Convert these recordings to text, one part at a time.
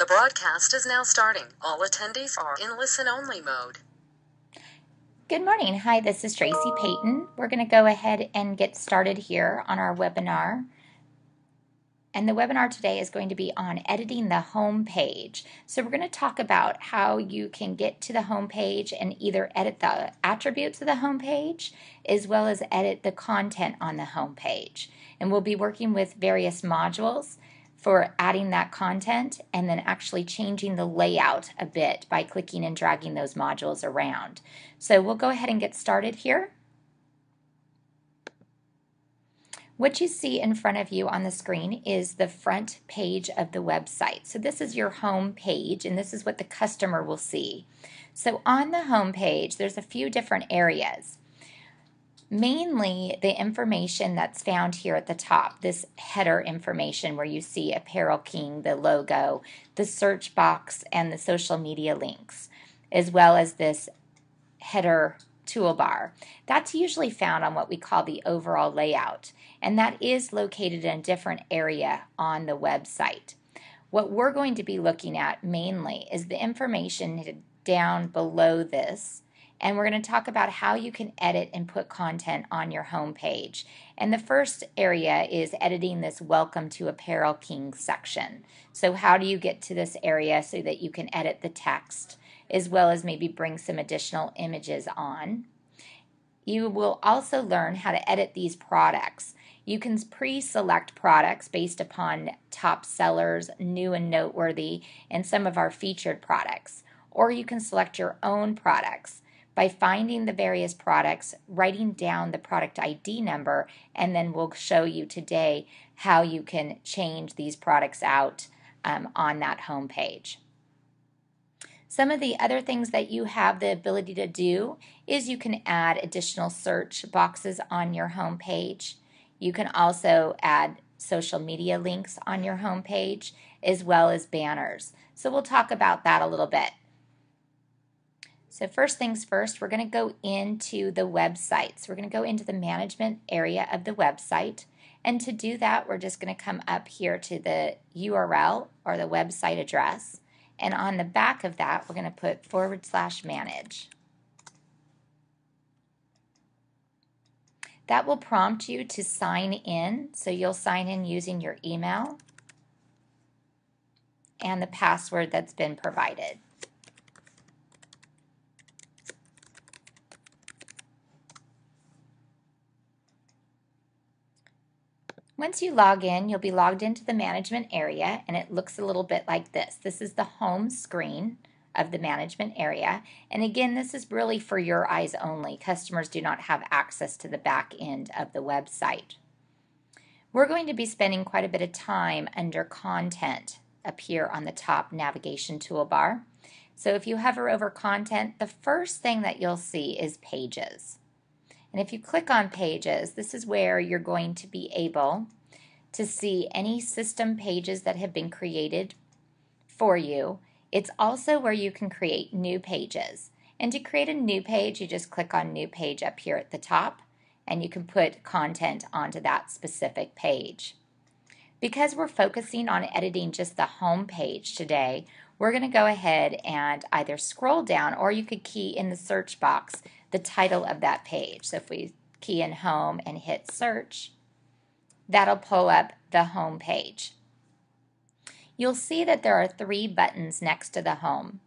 broadcast is now starting. All attendees are in listen-only mode. Good morning. Hi, this is Tracey Peyton. We're going to go ahead and get started here on our webinar. And the webinar today is going to be on editing the home page. So we're going to talk about how you can get to the home page and either edit the attributes of the home page as well as edit the content on the home page. And we'll be working with various modules for adding that content and then actually changing the layout a bit by clicking and dragging those modules around. So we'll go ahead and get started here. What you see in front of you on the screen is the front page of the website. So this is your home page, and this is what the customer will see. So on the home page, there's a few different areas. Mainly the information that's found here at the top, this header information where you see Apparel King, the logo, the search box, and the social media links, as well as this header toolbar. That's usually found on what we call the overall layout, and that is located in a different area on the website. What we're going to be looking at mainly is the information down below this, and we're going to talk about how you can edit and put content on your home page. And the first area is editing this Welcome to Apparel King section. So how do you get to this area so that you can edit the text, as well as maybe bring some additional images on? You will also learn how to edit these products. You can pre-select products based upon top sellers, new and noteworthy, and some of our featured products. Or you can select your own products by finding the various products, writing down the product ID number, and then we'll show you today how you can change these products out on that home page. Some of the other things that you have the ability to do is you can add additional search boxes on your home page. You can also add social media links on your home page, as well as banners. So we'll talk about that a little bit. So first things first, we're going to go into the website. So we're going to go into the management area of the website. And to do that, we're just going to come up here to the URL or the website address. And on the back of that, we're going to put /manage. That will prompt you to sign in. So you'll sign in using your email and the password that's been provided. Once you log in, you'll be logged into the management area, and it looks a little bit like this. This is the home screen of the management area. And again, this is really for your eyes only. Customers do not have access to the back end of the website. We're going to be spending quite a bit of time under content up here on the top navigation toolbar. So if you hover over content, the first thing that you'll see is pages. And if you click on pages, this is where you're going to be able to see any system pages that have been created for you. It's also where you can create new pages. And to create a new page, you just click on New Page up here at the top, and you can put content onto that specific page. Because we're focusing on editing just the home page today, we're going to go ahead and either scroll down, or you could key in the search box the title of that page. So if we key in home and hit search, that'll pull up the home page. You'll see that there are 3 buttons next to the home.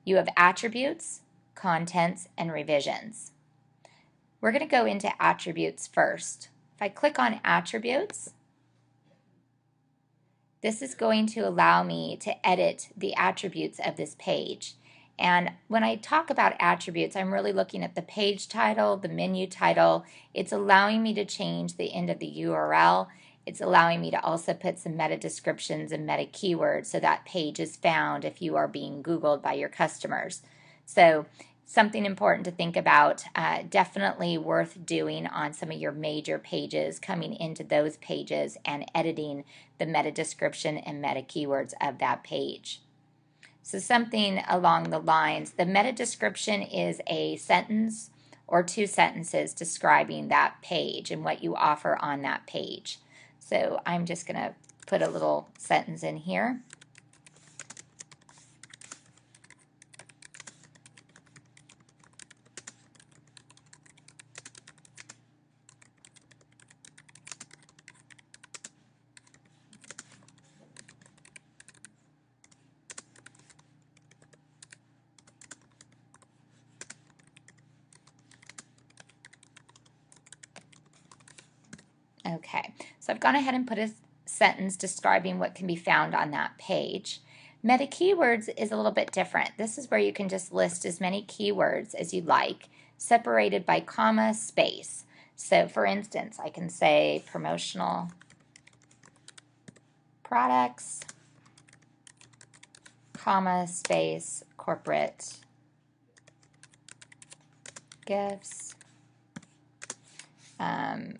You have attributes, contents, and revisions. We're going to go into attributes first. If I click on attributes, this is going to allow me to edit the attributes of this page. And when I talk about attributes, I'm really looking at the page title, the menu title. It's allowing me to change the end of the URL. It's allowing me to also put some meta descriptions and meta keywords so that page is found if you are being Googled by your customers. So something important to think about, definitely worth doing on some of your major pages, coming into those pages and editing the meta description and meta keywords of that page. So something along the lines, the meta description is a sentence or 2 sentences describing that page and what you offer on that page. So I'm just going to put a little sentence in here. Okay, so I've gone ahead and put a sentence describing what can be found on that page. Meta keywords is a little bit different. This is where you can just list as many keywords as you'd like, separated by comma, space. So for instance, I can say promotional products, comma, space, corporate gifts.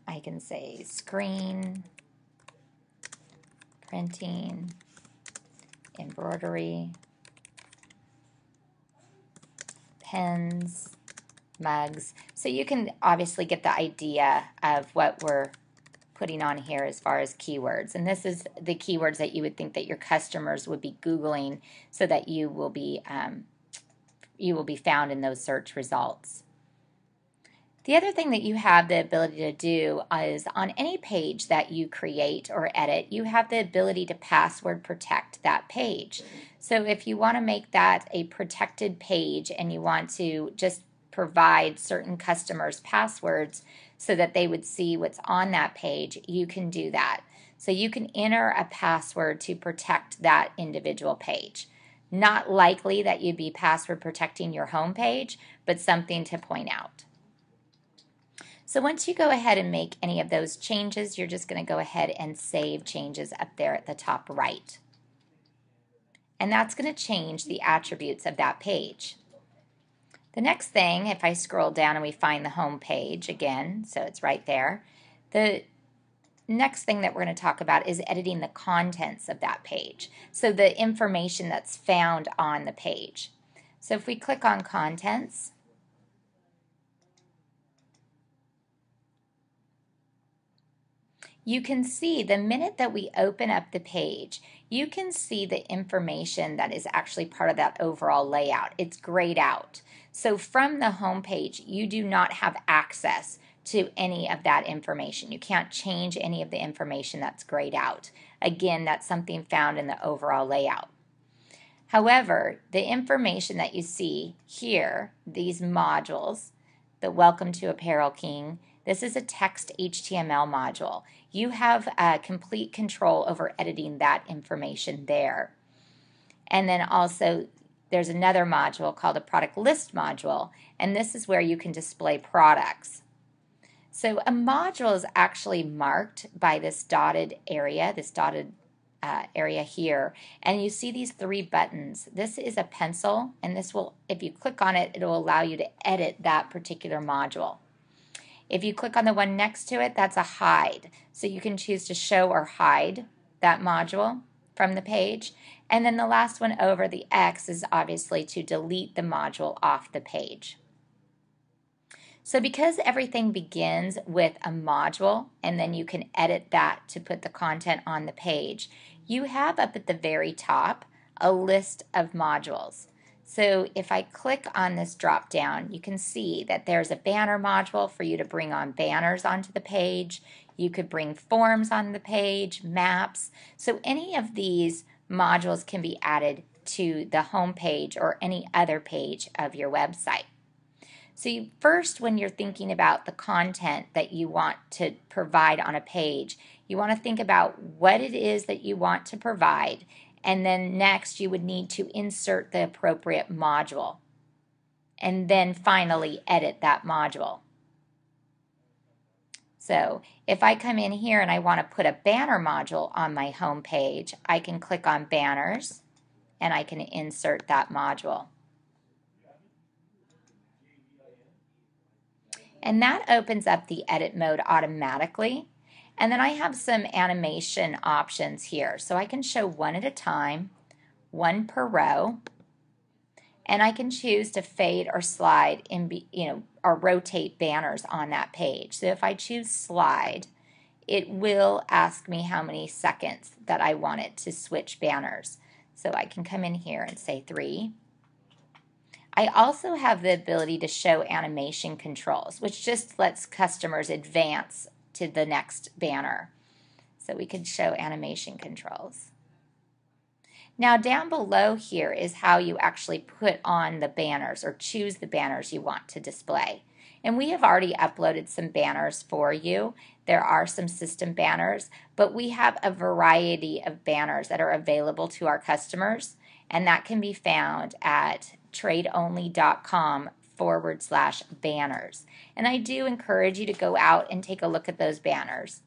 I can say screen, printing, embroidery, pens, mugs. So you can obviously get the idea of what we're putting on here as far as keywords. And this is the keywords that you would think that your customers would be Googling so that you will be found in those search results. The other thing that you have the ability to do is on any page that you create or edit, you have the ability to password protect that page. So if you want to make that a protected page and you want to just provide certain customers passwords so that they would see what's on that page, you can do that. So you can enter a password to protect that individual page. Not likely that you'd be password protecting your home page, but something to point out. So once you go ahead and make any of those changes, you're just going to go ahead and save changes up there at the top right. And that's going to change the attributes of that page. The next thing, if I scroll down and we find the home page again, so it's right there, the next thing that we're going to talk about is editing the contents of that page. So the information that's found on the page. So if we click on contents, you can see the minute that we open up the page, you can see the information that is actually part of that overall layout. It's grayed out. So from the home page, you do not have access to any of that information. You can't change any of the information that's grayed out. Again, that's something found in the overall layout. However, the information that you see here, these modules, the Welcome to Apparel King, this is a text HTML module. You have complete control over editing that information there. And then also there's another module called a product list module, and this is where you can display products. So a module is actually marked by this dotted area, area here, and you see these three buttons. This is a pencil, and this will, if you click on it, it will allow you to edit that particular module. If you click on the one next to it, that's a hide. So you can choose to show or hide that module from the page. And then the last one over, the X, is obviously to delete the module off the page. So because everything begins with a module and then you can edit that to put the content on the page, you have up at the very top a list of modules. So if I click on this drop down, you can see that there's a banner module for you to bring on banners onto the page. You could bring forms on the page, maps. So any of these modules can be added to the home page or any other page of your website. So first, when you're thinking about the content that you want to provide on a page, you want to think about what it is that you want to provide. And then next, you would need to insert the appropriate module. And then finally, edit that module. So if I come in here and I want to put a banner module on my home page, I can click on banners and I can insert that module. And that opens up the edit mode automatically. And then I have some animation options here. So I can show one at a time, one per row, and I can choose to fade or slide or rotate banners on that page. So if I choose slide, it will ask me how many seconds that I want it to switch banners. So I can come in here and say 3. I also have the ability to show animation controls, which just lets customers advance to the next banner. So we could show animation controls. Now down below here is how you actually put on the banners or choose the banners you want to display. And we have already uploaded some banners for you. There are some system banners, but we have a variety of banners that are available to our customers, and that can be found at tradeonly.com/banners. And I do encourage you to go out and take a look at those banners.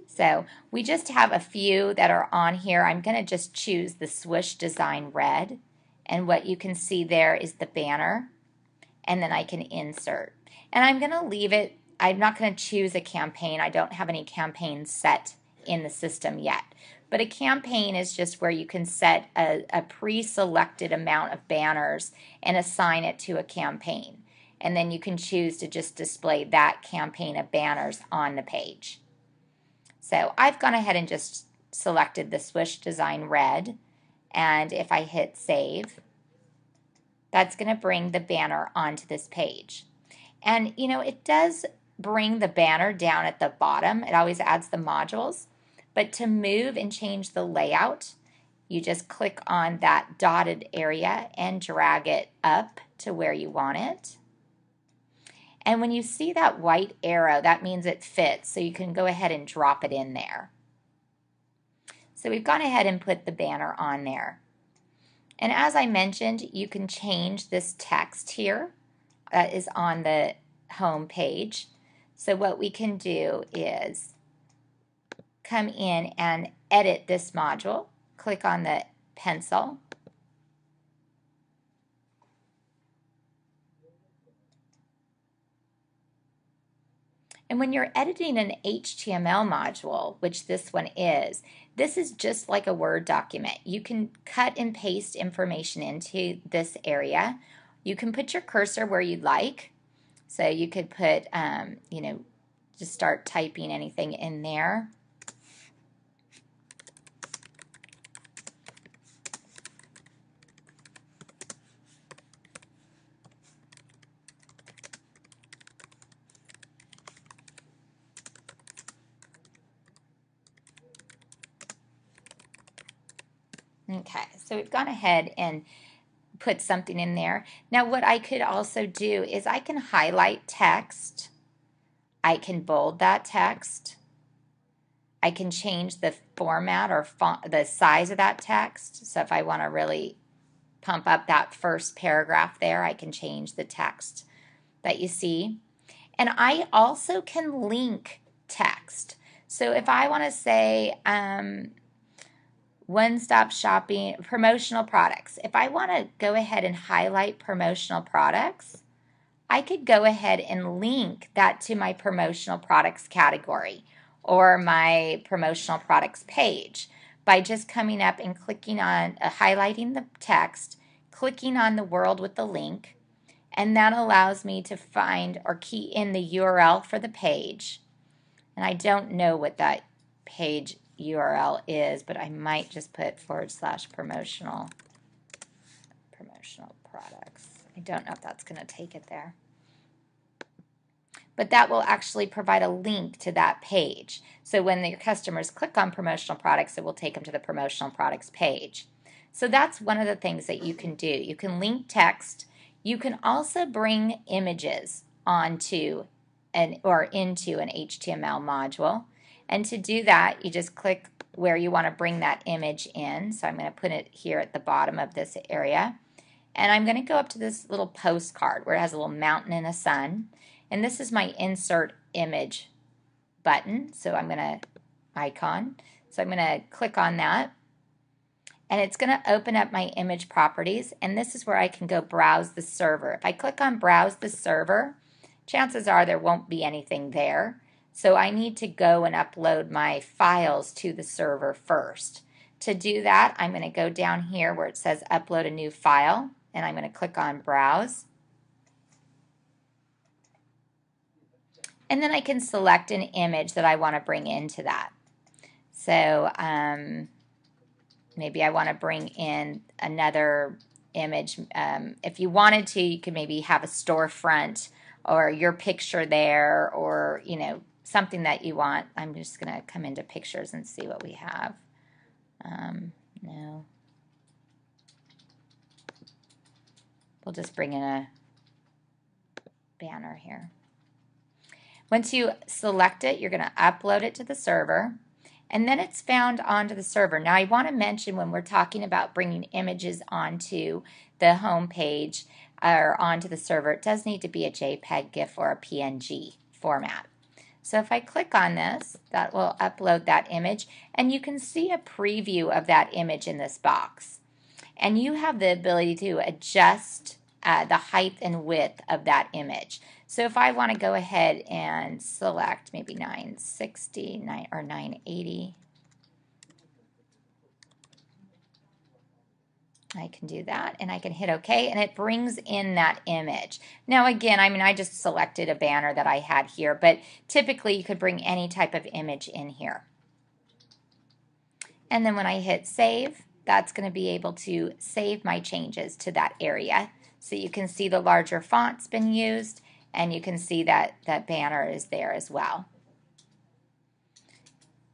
So we just have a few that are on here. I'm going to just choose the swoosh design red, and what you can see there is the banner, and then I can insert. And I'm going to leave it, I'm not going to choose a campaign. I don't have any campaigns set in the system yet. But a campaign is just where you can set a pre-selected amount of banners and assign it to a campaign. And then you can choose to just display that campaign of banners on the page. So I've gone ahead and just selected the swoosh design red, and if I hit save, that's going to bring the banner onto this page. And you know, it does bring the banner down at the bottom. It always adds the modules. But to move and change the layout, you just click on that dotted area and drag it up to where you want it. And when you see that white arrow, that means it fits, so you can go ahead and drop it in there. So we've gone ahead and put the banner on there. And as I mentioned, you can change this text here that is on the home page. So what we can do is come in and edit this module. Click on the pencil. And when you're editing an HTML module, which this one is, this is just like a Word document. You can cut and paste information into this area. You can put your cursor where you'd like. So you could put, you know, just start typing anything in there. Okay, so we've gone ahead and put something in there. Now what I could also do is I can highlight text. I can bold that text. I can change the format or font, the size of that text. So if I want to really pump up that first paragraph there, I can change the text that you see. And I also can link text. So if I want to say, one-stop shopping, promotional products. If I want to go ahead and highlight promotional products, I could go ahead and link that to my promotional products category or my promotional products page by just coming up and clicking on, highlighting the text, clicking on the world with the link, and that allows me to find or key in the URL for the page. And I don't know what that page URL is, but I might just put /promotional products. I don't know if that's going to take it there. But that will actually provide a link to that page. So when your customers click on promotional products, it will take them to the promotional products page. So that's one of the things that you can do. You can link text. You can also bring images onto or into an HTML module. And to do that, you just click where you want to bring that image in. So I'm going to put it here at the bottom of this area. And I'm going to go up to this little postcard where it has a little mountain and a sun. And this is my insert image button. So I'm going to icon. So I'm going to click on that. And it's going to open up my image properties. And this is where I can go browse the server. If I click on browse the server, chances are there won't be anything there. So I need to go and upload my files to the server first. To do that, I'm going to go down here where it says upload a new file, and I'm going to click on browse. And then I can select an image that I want to bring into that. So maybe I want to bring in another image. If you wanted to, you could maybe have a storefront or your picture there, or, you know, something that you want. I'm just going to come into pictures and see what we have. No. We'll just bring in a banner here. Once you select it, you're going to upload it to the server, and then it's found onto the server. Now, I want to mention when we're talking about bringing images onto the home page or onto the server, it does need to be a JPEG, GIF, or a PNG format. So if I click on this, that will upload that image, and you can see a preview of that image in this box. And you have the ability to adjust the height and width of that image. So if I want to go ahead and select maybe 960 or 980, I can do that, and I can hit OK, and it brings in that image. Now again, I just selected a banner that I had here, but typically you could bring any type of image in here. And then when I hit save, that's going to be able to save my changes to that area. So you can see the larger font's been used, and you can see that that banner is there as well.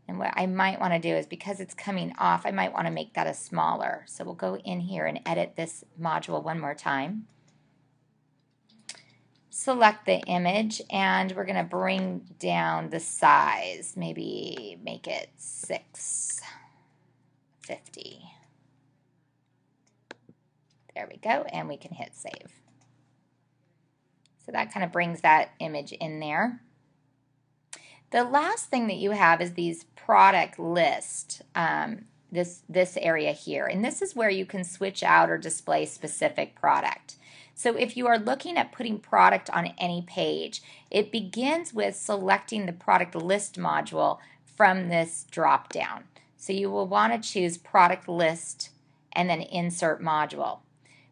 And what I might want to do is, because it's coming off, I might want to make that a smaller. So we'll go in here and edit this module one more time. Select the image, and we're going to bring down the size. Maybe make it 650. There we go, and we can hit save. So that kind of brings that image in there. The last thing that you have is these product list, this area here. And this is where you can switch out or display specific product. So if you are looking at putting product on any page, it begins with selecting the product list module from this drop down. So you will want to choose product list and then insert module.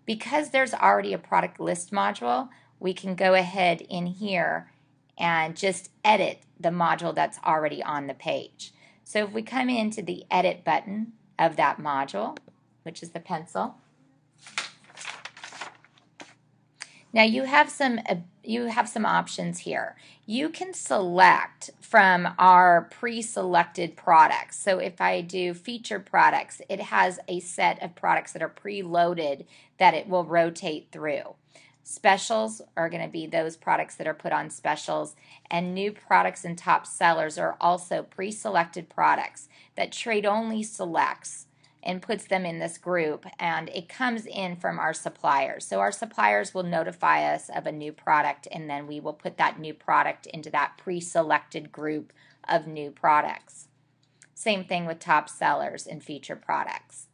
Because there's already a product list module, we can go ahead in here and just edit the module that's already on the page. So if we come into the edit button of that module, which is the pencil, now you have some options here. You can select from our pre-selected products. So if I do featured products, it has a set of products that are pre-loaded that it will rotate through. Specials are going to be those products that are put on specials, and new products and top sellers are also pre-selected products that Trade Only selects and puts them in this group, and it comes in from our suppliers. So our suppliers will notify us of a new product, and then we will put that new product into that pre-selected group of new products. Same thing with top sellers and featured products.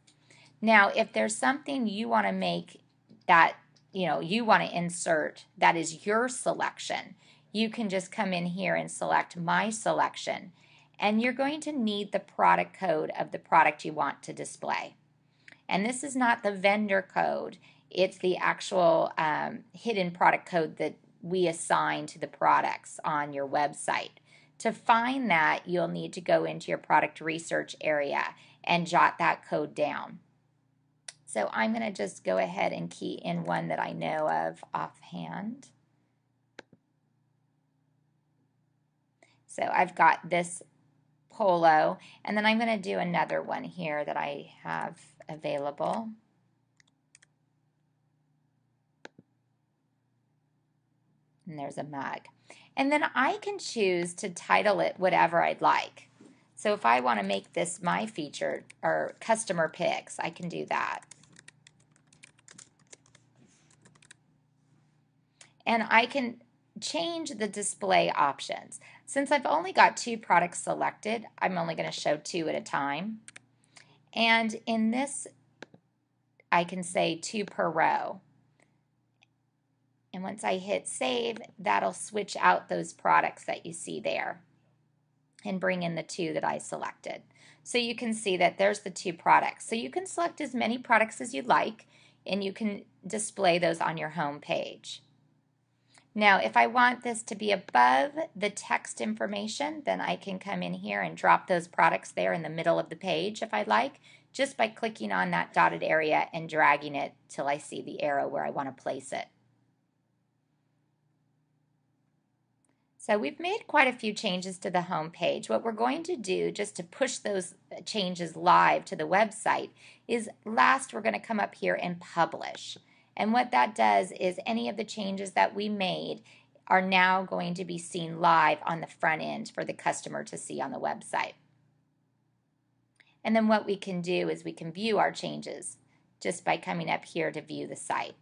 Now, if there's something you want to make that you want to insert that is your selection, you can just come in here and select My Selection, and you're going to need the product code of the product you want to display. And this is not the vendor code, it's the actual hidden product code that we assign to the products on your website. To find that, you'll need to go into your product research area and jot that code down. So I'm going to just go ahead and key in one that I know of offhand. So I've got this polo, and then I'm going to do another one here that I have available. And there's a mug. And then I can choose to title it whatever I'd like. So if I want to make this my featured or customer picks, I can do that. And I can change the display options. Since I've only got 2 products selected, I'm only going to show 2 at a time. And in this, I can say 2 per row. And once I hit save, that'll switch out those products that you see there and bring in the 2 that I selected. So you can see that there's the 2 products. So you can select as many products as you'd like, and you can display those on your home page. Now, if I want this to be above the text information, then I can come in here and drop those products there in the middle of the page if I'd like, just by clicking on that dotted area and dragging it till I see the arrow where I want to place it. So we've made quite a few changes to the home page. What we're going to do just to push those changes live to the website is last we're going to come up here and publish. And what that does is any of the changes that we made are now going to be seen live on the front end for the customer to see on the website. And then what we can do is we can view our changes just by coming up here to view the site.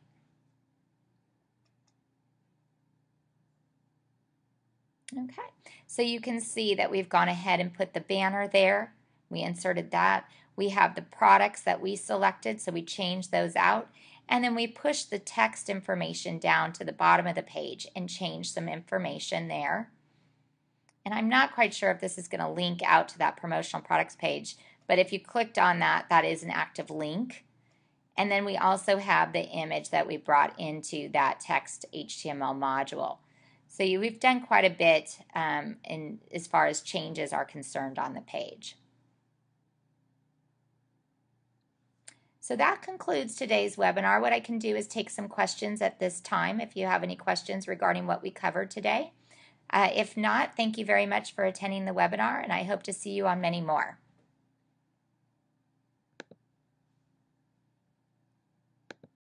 Okay, so you can see that we've gone ahead and put the banner there. We inserted that. We have the products that we selected, so we changed those out. And then we pushed the text information down to the bottom of the page and changed some information there. And I'm not quite sure if this is going to link out to that promotional products page, but if you clicked on that, that is an active link. And then we also have the image that we brought into that text HTML module. So we've done quite a bit as far as changes are concerned on the page. So that concludes today's webinar. What I can do is take some questions at this time if you have any questions regarding what we covered today. If not, thank you very much for attending the webinar, and I hope to see you on many more.